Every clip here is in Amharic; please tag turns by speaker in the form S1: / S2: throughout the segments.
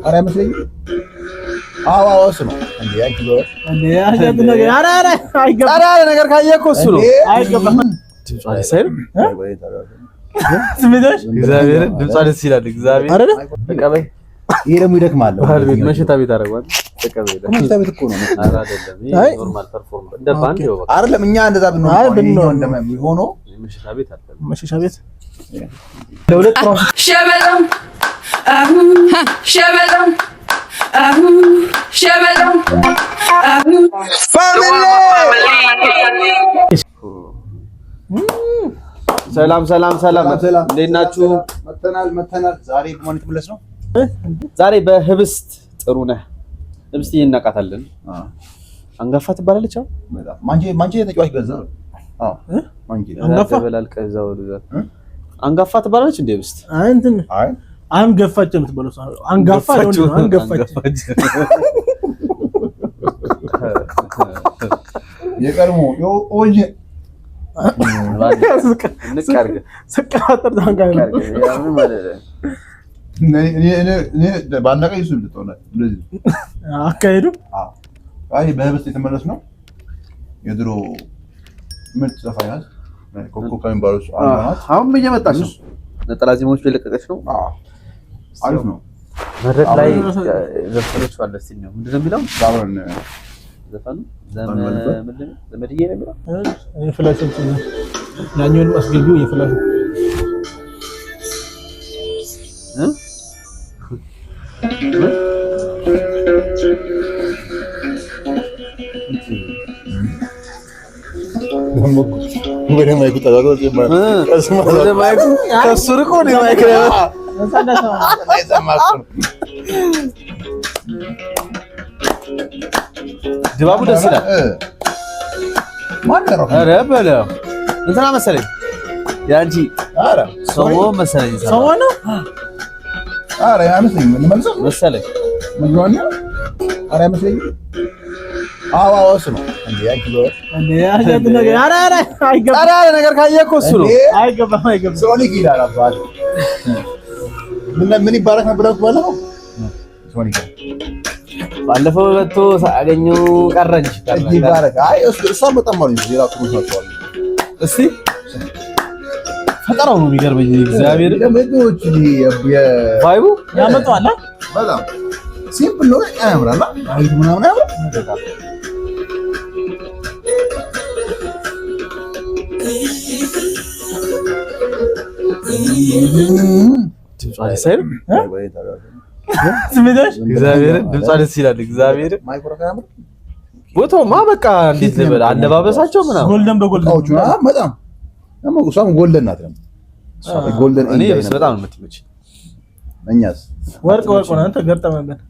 S1: ኧረ አይመስለኝም። አዎ እሱ ነው እንዴ? አይገባም
S2: እንዴ? አሸት ነገር ኧረ አይገባም።
S3: ኧረ ነገር ካየህ እኮ እሱ ነው።
S2: አይገባም።
S3: ድምጿ ደስ አይልም?
S2: ስሜቶች
S3: እግዚአብሔር ድምጿ ደስ ይላል። እግዚአብሔር
S2: አይደለ?
S3: በቃ በይ።
S1: ይሄ ደግሞ ይደክማል።
S3: ባህል ቤት መሸታ ቤት አደረጓል። በቃ በይ።
S1: መሸታ ቤት እኮ ነው።
S3: ኧረ አይደለም። ይሄ ኖርማል ፐርፎርም እንደ ባንድ ነው። በቃ
S1: አይደለም። እኛ እንደዛ ብንሆን ሆኖ
S3: መሸታ ቤት አይደለም።
S2: መሸሻ ቤት ለሁለት ነው።
S4: ሸበለም ሸበለም ሸበለም
S3: ሰላም ሰላም ሰላም፣ እንዴት ናችሁ?
S1: መተናል። ዛሬ በማን ተመለስ ነው?
S3: ዛሬ በህብስት ጥሩ ነህ። ህብስት እናቃታለን። አንጋፋ ትባላለች። አዎ
S1: ማንቼ ተጫዋች ገዛ። አዎ ማንቼ
S3: አንጋፋ በላልቀ እዛው አንጋፋ ትባላለች እንዴ? ህብስት
S2: አይ እንትን አይ አንገፋች የምትባለው አንጋፋ ነው። አንገፋች
S1: የቀድሞ ኦልጅ
S3: ንቃርገ
S2: ሰቀራጠር ታንጋይ
S1: ባናቀ ይሱል ተሆነ እንደዚህ
S2: አካሄዱ።
S1: አይ በህብስት የተመለስ ነው። የድሮ ምርጥ ዘፋኛት ኮኮ ከሚባሉት
S3: አሁን እየመጣች ነው። ነጠላ ዜማዎች እየለቀቀች ነው።
S1: አሪፍ ነው።
S3: መድረክ ላይ ዘፈኖች አለ። እስቲ ነው ምንድነው የሚለው?
S1: አብረን
S3: ዘፈኑ ዘመድዬ ነው የሚለው።
S2: ፍላሽን ያኛውን አስገቢው የፍላሽ
S1: ወደ ማይኩ ተጋግጦ ወደ ማይኩ ከሱርቆ ነው ማይክ ነው
S3: ድባቡ ደስ ይላል።
S1: ማነው?
S3: ኧረ በለው እንትና መሰለኝ ያንቺ
S1: ኧረ
S3: ሰሞ መሰለኝ
S2: ሰሞ ነው።
S1: ኧረ አይመስለኝም። እንመልሰው
S3: መሰለኝ
S1: ምንድን ነው? ኧረ አይመስለኝም። አዎ እሱ ነው እንዴ? አይገባም
S2: እንዴ? አሸት ነገር ኧረ አይገባም።
S3: ኧረ ነገር ካየህ እኮ እሱ ነው።
S2: አይገባም። አይገባም።
S1: ሶኒክ ይላል አባል ምን ይባረክ ነበር ባለው ሶኒክ
S3: ባለፈው መጥቶ ሳገኘው ቀረ እንጂ
S1: ይባረክ። አይ እሷም በጣም ማለት ነው። ሌላ ትሩፍ ነው።
S3: እስቲ ፈጠራው ነው የሚገርመኝ። እግዚአብሔር
S1: ለምዶች
S3: ቫይቡ
S2: ያመጣዋል።
S1: በጣም ሲምፕል ነው። ያምራል። አይ ምናምን ያምራል።
S3: ድምጿ ደስ አይልም?
S2: ስሜቶች
S3: እግዚአብሔር ድምጿ ደስ ይላል። እግዚአብሔር ቦታውማ በቃ እንዴት ልበል፣ አለባበሳቸው ምናምን
S2: ጎልደን በጎልደን
S1: በጣም ደግሞ እሷም ጎልደን ናት። ጎልደን
S3: እኔ በጣም ነው የምትመች።
S1: እኛስ
S2: ወርቅ ነው። አንተ ገጠመበት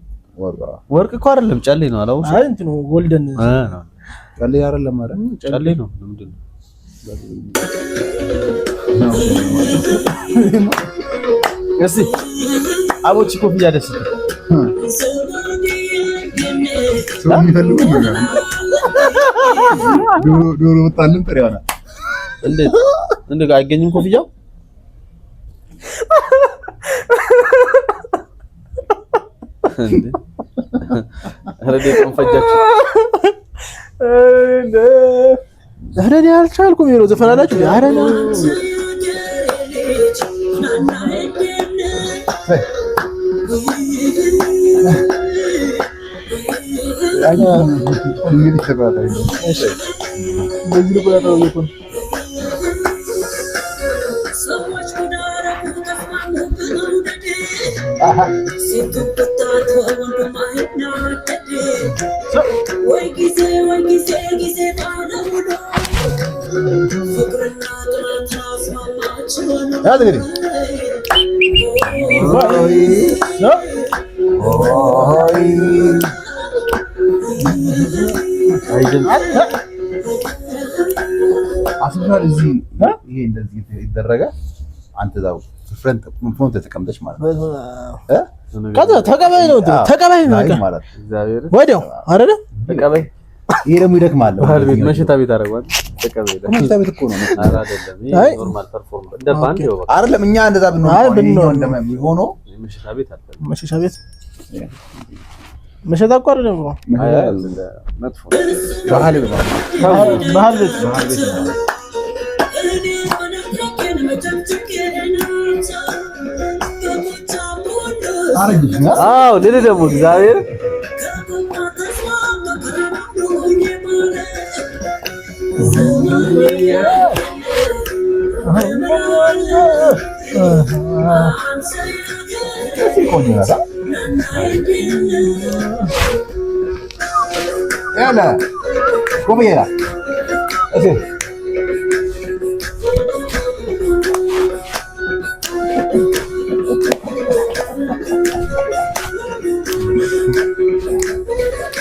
S3: ወርቅ እኮ አይደለም ጨሌ ነው። አላውሽ
S2: አይ እንት ነው ጎልደን
S1: ጨሌ አይደለም ማለት
S3: ጨሌ ነው። ምንድን ነው እስቲ አቦቺ ኮፍያ ደስ ይላል።
S1: ዶሮ ወጣልን ጥሬ ሆነ።
S3: እንዴት አይገኝም ኮፍያው? እንዴ አረዴ ቆንፈጃችሁ
S2: አረዴ አልቻልኩም። ይሮ ዘፈናላችሁ አረና
S1: እንግዲህ ተባባይ ነው።
S2: እሺ በዚህ ልቆ ያለው ይቆን
S1: አስብሻል። እዚህ ይሄ እንደዚህ ይደረጋ አንተ ዛው ፍረንት ፍሮንት ተቀምጠሽ ማለት ነው።
S2: ከዛ ተቀበይ ነው
S1: ማለት
S3: እግዚአብሔር
S2: ወዲያው አይደለ?
S3: ተቀበይ።
S1: ይሄ ደግሞ ይደክማል።
S3: ባህል ቤት መሸታ ቤት አደረጓል። ተቀበይ።
S1: መሸታ ቤት እኮ ነው።
S3: ኧረ አይደለም። ይሄ ኖርማል ፐርፎርም እንደ ባንድ ነው። በቃ
S1: አይደለም። እኛ እንደዛ ብንሆን ሆኖ
S3: መሸታ ቤት አለ።
S2: መሸታ ቤት መሸታ እኮ አይደለም ነው
S3: መጥፎ
S1: ባህል
S2: ቤት
S3: አዎ ለለ ደግሞ እግዚአብሔር
S1: Ela, como era? Assim.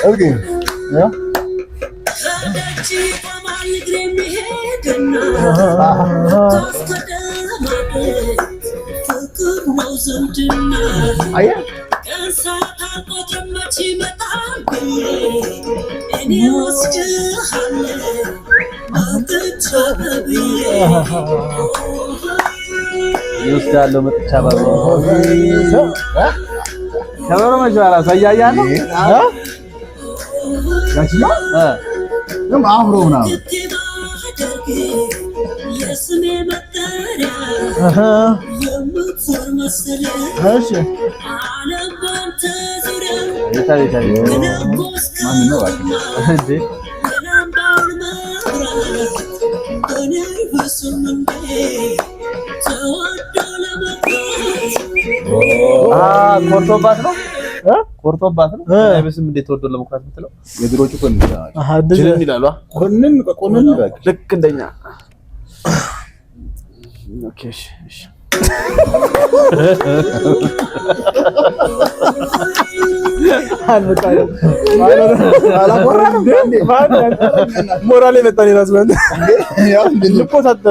S1: Okay. Ya. Ayah.
S3: ይወስዳለው መጥቻ ባባ ከበሮ መጃራ ሳያያለ
S1: ያቺማ ደም አምሮ ነው የስሜ መጠሪያ እሺ
S3: ኮርቶባት ነው ኮርቶባት ነው አይበስም እንዴት ተወዶ ለመኳት ምትለው
S1: የድሮቹ ኮን
S3: ጅንን ይላሉ
S1: ኮንን
S3: ልክ እንደኛ ኦኬ እሺ
S2: ሞራል የመጣን ይራስ ማለት ያው ልቆጣጣ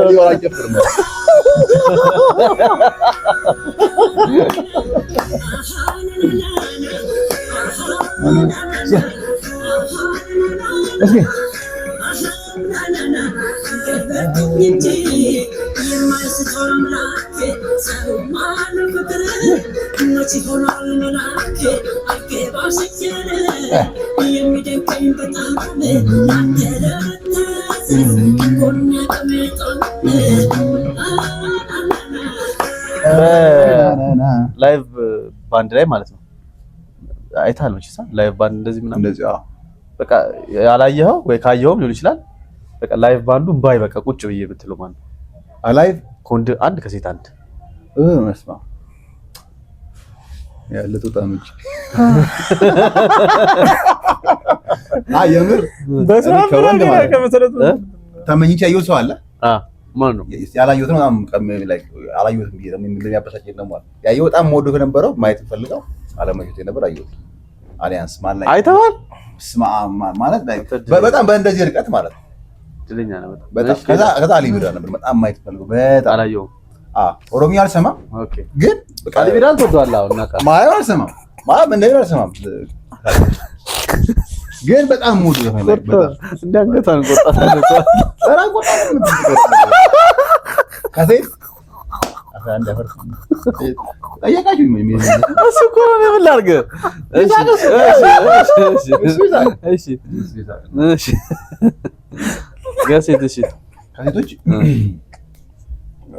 S3: ላይቭ ባንድ ላይ ማለት ነው አይታል መቼሳ ላይቭ ባንድ እንደዚህ ምናምን
S1: እንደዚህ
S3: በቃ ያላየኸው ወይ ካየኸው ሊሆን ይችላል በቃ ላይቭ ባንዱ ባይ በቃ ቁጭ ብዬ ብትለው ማለት
S1: አላይቭ
S3: ኮንድ አንድ ከሴት አንድ
S1: መስማ ያለቱ ጣምጭ የምር
S2: በስራም ከመሰረቱ
S1: ተመኝቼ ያየው ሰው አለ
S3: ማን ነው
S1: ያላየሁት ነው ላይክ አላየሁትም ብዬ ነው የሚያበሳጭ ነው ማለት ያየው በጣም ሞዶ ከነበረው ማየት ፈልገው አለማየት ነበር አየሁት አሊያንስ ማለት
S3: አይተዋል
S1: ስማ ማለት በጣም በእንደዚህ ርቀት ማለት ነው
S3: ድለኛ ነው
S1: በጣም ከዛ አሊቢራ ነበር በጣም ማየት ፈልገው በጣም
S3: አላየው
S1: ኦሮሚያ አልሰማም
S3: ኦኬ
S1: ግን
S3: አሊቢራን ተወዷል አሁን ናካ
S1: ማየው አልሰማም እንደዚህ አልሰማም ግን በጣም ሞዶ ነው በጣም
S3: እንዳንገታን ቆጣታለች
S1: ከዚህ አንድ አፈር ጠየቃችሁ
S3: እሱ እኮ ነው ምን ላድርግ እሺ ጋሴት እሺ
S1: ከሴቶች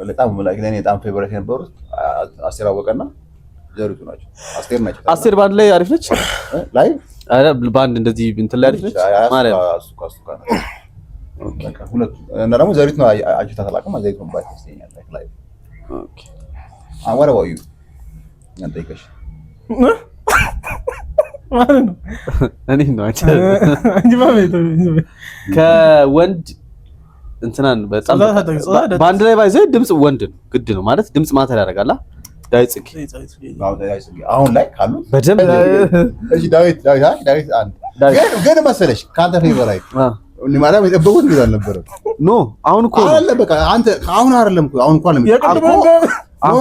S1: በጣም ለኔ በጣም ፌቨራይት የነበሩት አስቴር አወቀና ዘሪቱ ናቸው
S3: አስቴር ባንድ ላይ አሪፍ ነች
S1: ላይ
S3: አረ ባንድ እንደዚህ እንትን ላይ አሪፍ ነች ማለት
S1: አሱካ ኦኬ ሁለት እና ደግሞ ዘሪቱ ነው አጅታ ተላቀማ ዘይቱ ባይ ተስተኛል ላይ ኦኬ አወራ ወዩ አንተ ይከሽ
S2: ማለት ነው
S3: እኔ ነው
S2: አንቺ ማለት
S3: ከወንድ እንትናን በጣም ባንድ ላይ ባይዘይ ድምጽ ወንድ ነው ግድ ነው ማለት ድምጽ ማተር ያደርጋል ዳዊት
S1: አሁን ላይ ካሉ
S3: በደንብ
S1: እሺ ዳዊት አንድ ግን መሰለሽ ካንተ ፌቨራይት እኔ ማለት የጠበቁት ቢል አልነበረ
S3: ኖ አሁን እኮ
S1: አለ በቃ አንተ አሁን አይደለም እኮ አሁን እንኳን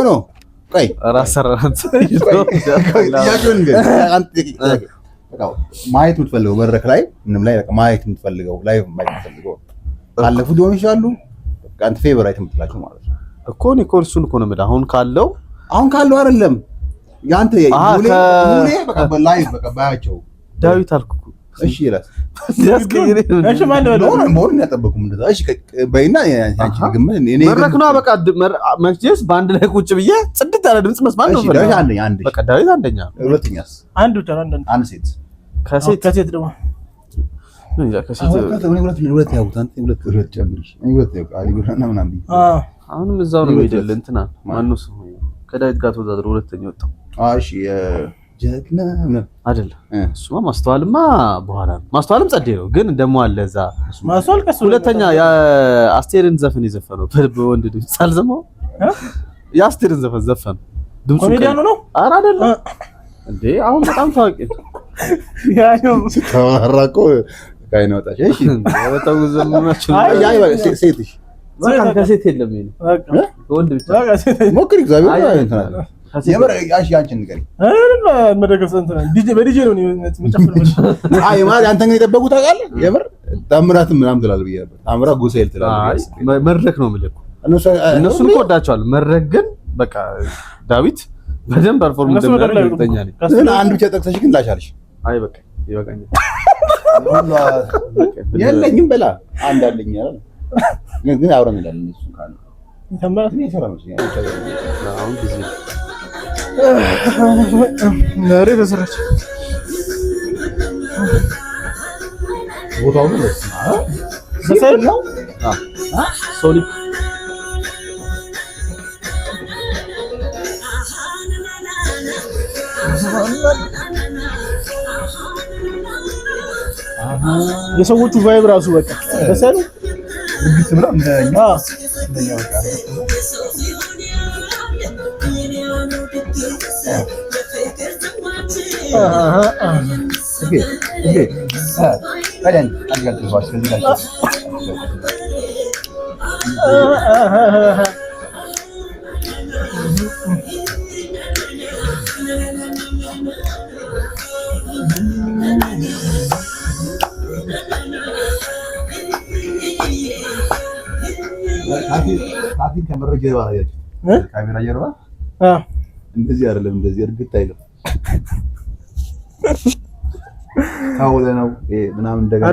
S1: ኖ ቆይ
S3: ራሰራንት
S1: ያጁን ማየት የምትፈልገው መድረክ ላይ ምንም ላይ በቃ ማየት የምትፈልገው ላይቭ ማየት የምትፈልገው ካለፉ ሊሆን ይችላሉ በቃ አንተ ፌቨራይት የምትላቸው ማለት ነው
S3: እኮ እኔ እኮ እሱን እኮ ነው የምልህ አሁን ካለው
S1: አይደለም ያንተ ሙሌ በቃ በላይቭ በቃ ባያቸው
S3: ዳዊት አልኩ።
S1: እሺ ይላል
S2: እሺ ማን ነው
S1: ሞርን ያጠበቁም እንደዛ። እሺ በይና ያንቺ ግም እኔ
S3: መድረክ ነው በቃ መክጀስ በአንድ ላይ ቁጭ ብዬ ጽድት ያለ ድምጽ መስማት ነው ፈልጋ።
S1: ዳዊት አንደኛ
S3: በቃ ዳዊት አንደኛ።
S1: ሁለተኛስ
S2: አንድ ብቻ አንድ
S1: ሴት
S2: ከሴት ደግሞ
S3: እንጃ ከሴት
S1: ሁለት ያውቁት አንተ ሁለት ጨምርሽ ሁለት ያውቁ አሊ ጉራና ምናምን ቢ
S3: አሁንም እዛው ነው የሚደል እንትና ማነው ስሙ ከዳዊት ጋር ተወዳድሮ ሁለተኛ ወጣው።
S1: እሺ ጀግና
S3: አይደል እሱማ ማስተዋልማ በኋላ ነው። ማስተዋልም ጸዴ ነው ግን ደግሞ አለ እዛ
S2: ማስተዋል ከሱ
S3: ሁለተኛ የአስቴርን ዘፈን የዘፈነው በወንድ ድምጽ አልዘማው የአስቴርን ዘፈን ዘፈን ድምጹ
S2: ኮሜዲያኑ ነው።
S3: ኧረ አይደለም እንዴ አሁን በጣም ታዋቂ
S2: ያው
S1: ተራራቆ ካይና ወጣሽ። እሺ
S3: በጣም ዘመናችሁ
S1: አይ ሴትሽ
S3: በቃ ከሴት የለም ይሄ ወንድ ብቻ
S1: ሞክሪ እግዚአብሔር እንትና የምር ያሽ ያንቺን ንገሪኝ።
S2: መደገፍ እንትና በዲጄ ነው የምጨፍር።
S1: አይ ማለት አንተ ግን የጠበቁት ታውቃለህ። የምር ታምራትም ምናምን ትላለህ ብዬ ነበር። ታምራት ጎሳኤል ትላለህ።
S3: መድረክ ነው የምልህ እነሱን እወዳቸዋለሁ። መድረክ ግን በቃ ዳዊት በደንብ ፐርፎርም እንደሚያደርግ እርግጠኛ ነኝ።
S1: አንድ ብቻ ጠቅሰሽ ግን ላሻልሽ።
S3: አይ በቃ ይበቃኛል።
S1: የለኝም በላ አንድ አለኝ አይደል ግን አብረን እንላለን እሱ ካለ
S2: ተማራት
S1: ነው ሰላም ነው
S3: አሁን ጊዜ
S2: ነሬ ተሰራች
S1: ቦታው ነው
S2: ሰሰል ነው
S3: ሶሊ
S2: የሰዎቹ ቫይብ ራሱ በቃ ተሰሉ
S1: ግጥም ነው እንደኛ ካቲን ከመረጃ ጀርባ ያያችሁ ካሜራ ጀርባ እንደዚህ አይደለም፣ እንደዚህ እርግጥ አይልም። ታውለ ነው ምናምን እንደገና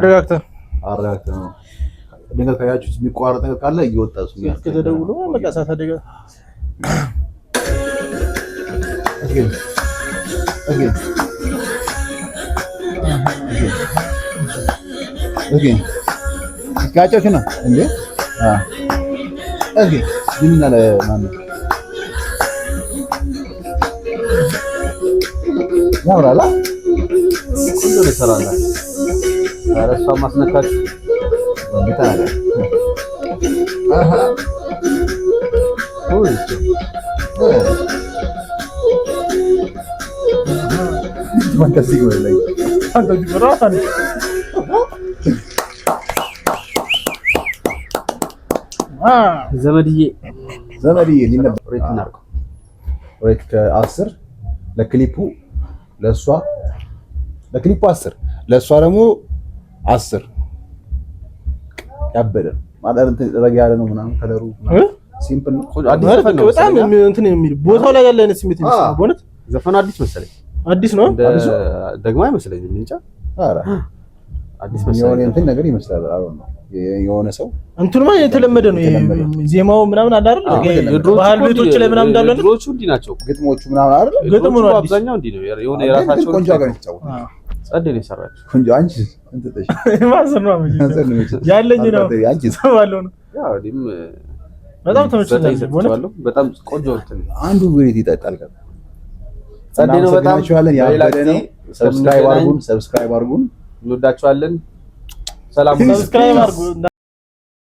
S1: አረጋግተህ ነው። ድንገት ካያችሁት የሚቋረጥ ነገር ካለ እየወጣ እሱ
S2: ከተደውሎ መቀሳት አደጋ ካጫች ነው እንዴ? ምን አለ ማነው ያውራላ
S3: ሁሉ ለሰራላ አረሷ ማስነካት
S1: ወንታ አለ fantastic way like fantastic rasan
S3: ዘመድዬ
S1: ሊነበር ሬት ከ10 ለክሊፑ ለሷ ለክሊፑ 10 ለሷ ደግሞ 10 ያበደ ማለት እንትን ረጋ ያለ ነው ምናምን ከለሩ ሲምፕል ነው።
S2: አዲስ ነው በጣም እንትን የሚል ቦታው ላይ ያለ አይነት ስሜት ነው። በእውነት
S3: ዘፈኑ አዲስ መሰለኝ።
S2: አዲስ ነው
S3: ደግሞ አይመስለኝም እንጃ።
S1: ኧረ አዲስ መሰለኝ እንትን ነገር ይመስላል። አሁን ነው የሆነ ሰው
S2: እንትኑማ የተለመደ ነው። ዜማው ምናምን አለ አይደል? ባህል ቤቶች ላይ ምናምን እንዳለ
S3: ድሮቹ እንዲህ ናቸው።
S1: ግጥሞቹ ምናምን አይደል?
S2: ግጥሙ ነው
S3: አብዛኛው እንዲህ ነው። የሆነ የራሳቸው
S1: ቆንጆ ጋር ይጫወቱ
S3: ጸዴ ነው የሰራችው።
S1: ቆንጆ አንቺ እንትጠሽ
S2: ማዘር ነው ያለኝ ነው
S1: አንቺ
S2: ሰባለው ነው
S3: ያው ዲም
S2: በጣም ተመችቶኛል።
S3: በጣም ቆንጆ እንትን
S1: አንዱ ብሬት ይጠጣል ጋር
S3: ጸዴ ነው። በጣም
S1: ያበደ ነው። ሰብስክራይብ አድርጉን። እንወዳችኋለን።
S3: ሰላም
S2: ሰብስክራይብ አድርጉ።